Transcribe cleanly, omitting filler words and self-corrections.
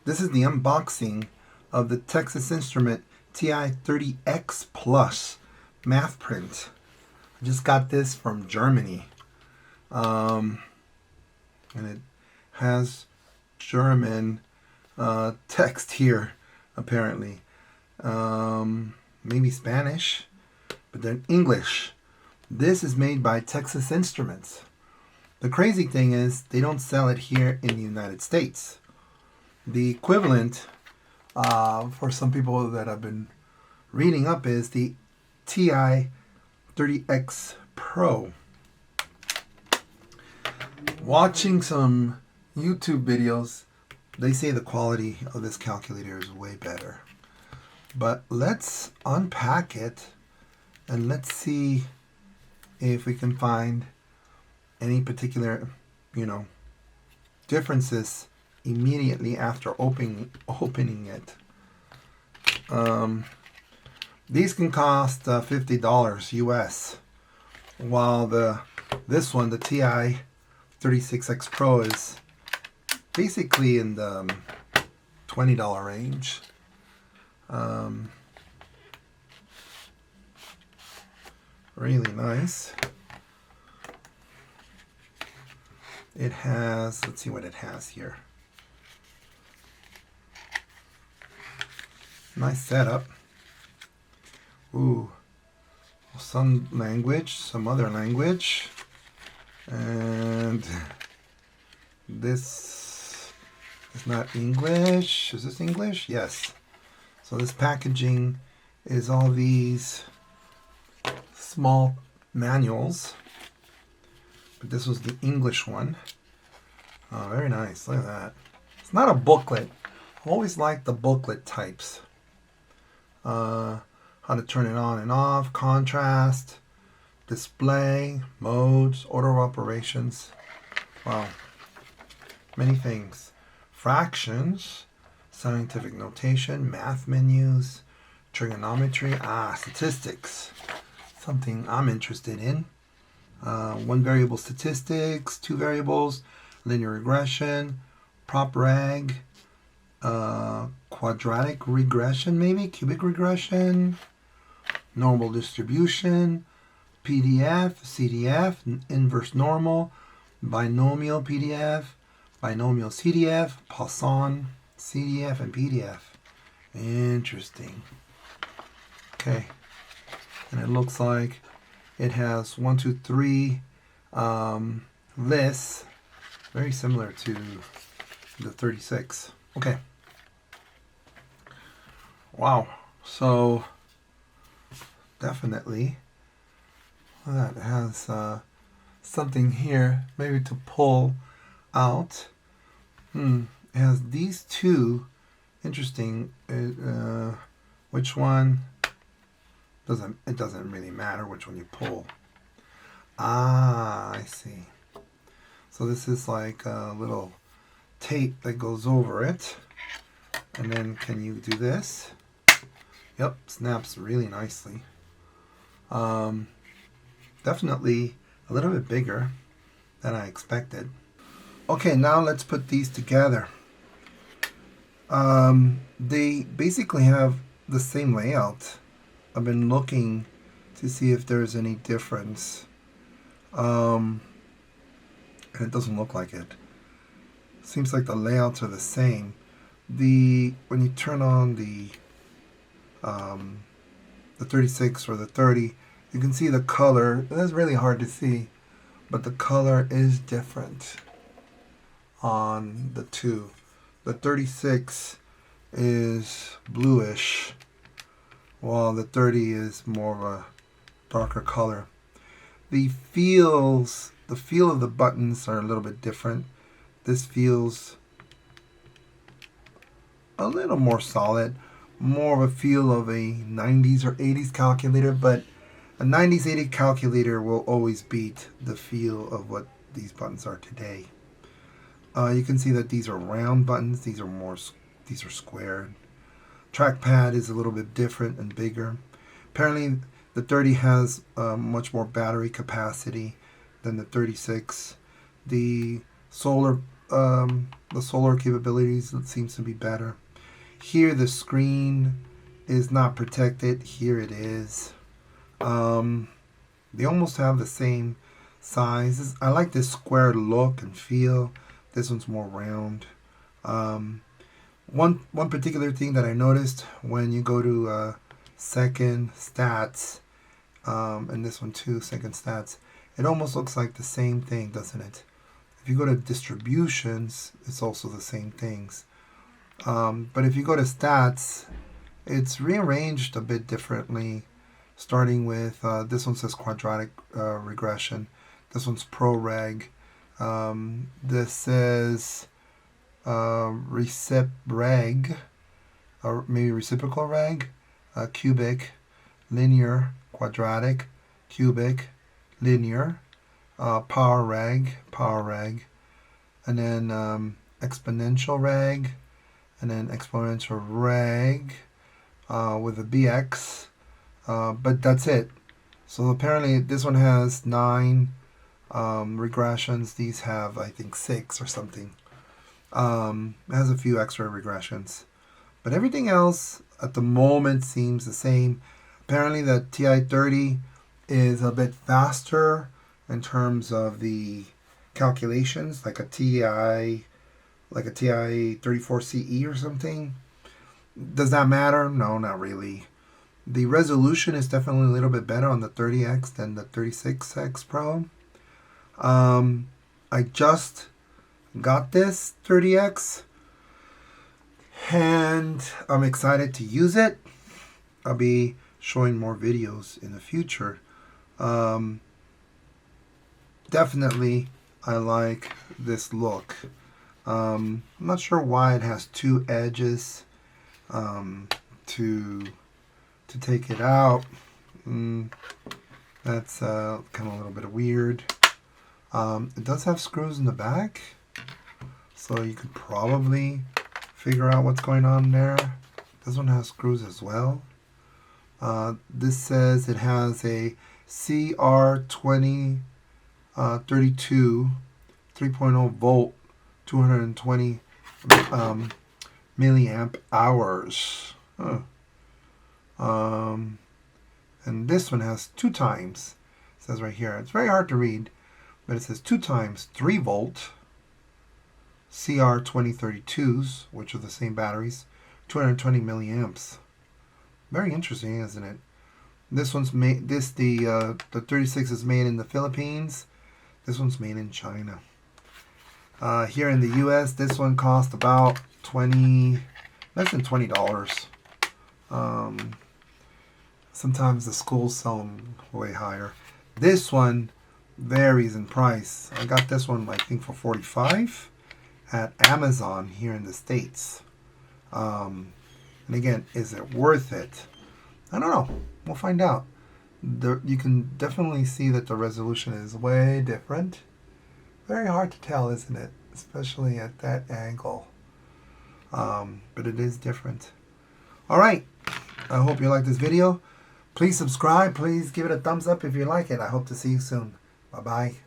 This is the unboxing of the Texas Instrument TI-30X Plus MathPrint. I just got this from Germany. And it has German text here, apparently. Maybe Spanish, but then English. This is made by Texas Instruments. The crazy thing is they don't sell it here in the United States. The equivalent for some people that I've been reading up is the TI-30X Pro. Watching some YouTube videos, they say the quality of this calculator is way better. But let's unpack it and let's see if we can find any particular, differences immediately after opening it. These can cost $50 US, while this one, the TI-36X Pro, is basically in the $20 range. Really nice. It has, let's see what it has here. Nice setup. Ooh, some language, some other language. And this is not English. Is this English? Yes. So this packaging is all these small manuals. But this was the English one. Oh, very nice. Look at that. It's not a booklet. I always like the booklet types. How to turn it on and off, contrast, display, modes, order of operations. Wow. Many things. Fractions, scientific notation, math menus, trigonometry, statistics. Something I'm interested in. One variable statistics, two variables, linear regression, prop reg, quadratic regression, maybe cubic regression, normal distribution, PDF, CDF, inverse normal, binomial PDF, binomial CDF, Poisson, CDF, and PDF. Interesting. Okay, and it looks like it has 1, 2, 3 lists, very similar to the 36. Okay. Wow. So definitely that has something here, maybe to pull out. It has these two. Interesting. Which one? It doesn't really matter which one you pull. I see. So this is like a little tape that goes over it. And then can you do this? Yep, snaps really nicely. Definitely a little bit bigger than I expected. Okay, now let's put these together. They basically have the same layout. I've been looking to see if there's any difference. And it doesn't look like it. Seems like the layouts are the same. When you turn on the 36 or the 30, you can see the color. That's really hard to see, but the color is different on the two. The 36 is bluish, while the 30 is more of a darker color. The feel of the buttons are a little bit different. This feels a little more solid, more of a feel of a 90s or 80s calculator, but a 90s, 80s calculator will always beat the feel of what these buttons are today. You can see that these are round buttons. These are squared. Trackpad is a little bit different and bigger. Apparently, the 30 has much more battery capacity than the 36. The solar the solar capabilities, it seems to be better. Here the screen is not protected. Here it is. They almost have the same size. I like this square look and feel. This one's more round. One particular thing that I noticed when you go to second stats, and this one too, second stats, it almost looks like the same thing, doesn't it? If you go to distributions, it's also the same things. But if you go to stats, it's rearranged a bit differently, starting with this one says quadratic regression. This one's ProReg. This says reg, or maybe reciprocal reg, cubic, linear, quadratic, cubic, linear, power reg, and then exponential reg, and then exponential reg with a bx, but that's it. So apparently this one has 9 regressions. These have, I think, 6 or something. It has a few extra regressions, but everything else at the moment seems the same. Apparently the TI-30 is a bit faster in terms of the calculations, like a TI-34CE or something. Does that matter? No, not really. The resolution is definitely a little bit better on the 30X than the 36X Pro. I just got this 30X and I'm excited to use it. I'll be showing more videos in the future. Definitely I like this look. I'm not sure why it has 2 edges to take it out. That's kind of a little bit weird. It does have screws in the back, so you could probably figure out what's going on there. This one has screws as well. This says it has a CR2032 3.0 volt 220 milliamp hours. And this one has 2 times. It says right here. It's very hard to read, but it says 2 times 3 volt CR2032s, which are the same batteries, 220 milliamps. Very interesting, isn't it? This one's made. The 36 is made in the Philippines. This one's made in China. Here in the U.S., this one cost about less than $20. Sometimes the schools sell them way higher. This one varies in price. I got this one, I think, for $45 at Amazon here in the States. And again, is it worth it? I don't know. We'll find out. You can definitely see that the resolution is way different. Very hard to tell, isn't it? Especially at that angle. But it is different. All right. I hope you like this video. Please subscribe. Please give it a thumbs up if you like it. I hope to see you soon. Bye-bye.